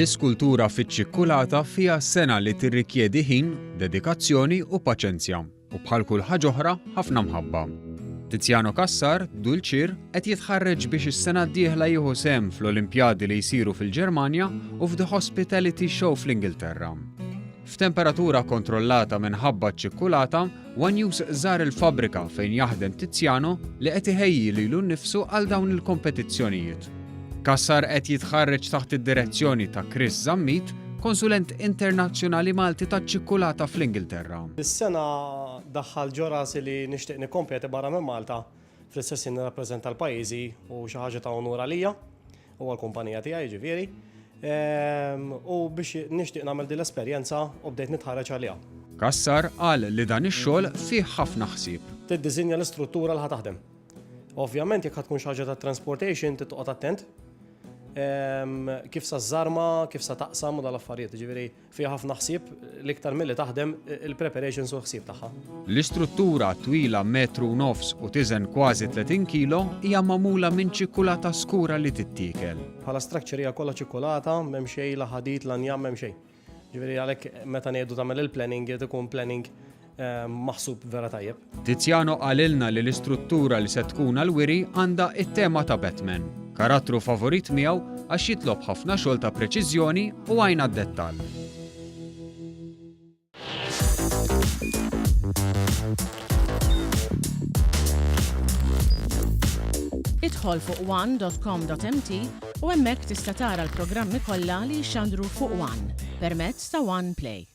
L-iskultura fiċ-ċikkulata fiha sena li tirrikjedi ħin, dedikazzjoni u paċenzja, u bħal kull ħaġa oħra ħafna mħabba. Tiziano Kassar, dulċir, qed jitħarreġ biex is-sena d-dieħla jieħu sehem fl-Olimpjadi li jsiru fil-Ġermanja u f'The Hospitality Show fl-Ingilterra. F'temperatura kontrollata minħabba ċ-ċikkulata, One Use żar il-fabbrika fejn jaħdem Tiziano li qed iħejji lilu nnifsu għal dawn il-kompetizzjonijiet. Kassar qed jitħarreġ taħt id-direzzjoni ta' Chris Zammit, konsulent internazzjonali Malti taċ-ċikkulata fl-Ingilterra. Is-sena daħħal ġoras li nixtieq nikkompeti barra minn Malta fl-istess nirrappreżenta l-pajjiżi u xi ħaġa ta' onur għalija u għall-kumpanija tiegħi ġifieri. U biex nixtieq nagħmel din l-esperjenza u bdejt nitħarreġ għaliha. Kassar qal li dan ix-xogħol fih ħafna ħsieb. Tiddiżinja l-istruttura li ħataħdem. Ovvjament jekk tkun xi ħaġa ta' transportation titqgħod attent. Kif sa żarma, kif sa taqsam u dal-affarijiet, ġifieri fiha ħafna ħsieb l-iktar milli taħdem il-preparations u ħsieb tagħha. L-istruttura twila 1.5 metru u tiżen kważi 30 kilo hija magħmula minn ċikkulata skura li tittiekel. Bħala structure hija kollha ċikkulata, m'hemm xejn la ħadid la njam m'hemm xejn. Ġifieri għalhekk meta ngħidu tagħmel il-planning irid ikun planning maħsub vera tajjeb. Tiziano qalilna li l-istruttura li se tkun għall-wiri għandha it-tema ta' Batman. Karattru favorit miegħu għax jitlob ħafna xogħol ta' preċiżjoni u għajn għad-dettall. Idħol fuq one.com.mt u hemmhekk tista' tara l-programmi kollha li jxandru fuq One permezz ta' One Play.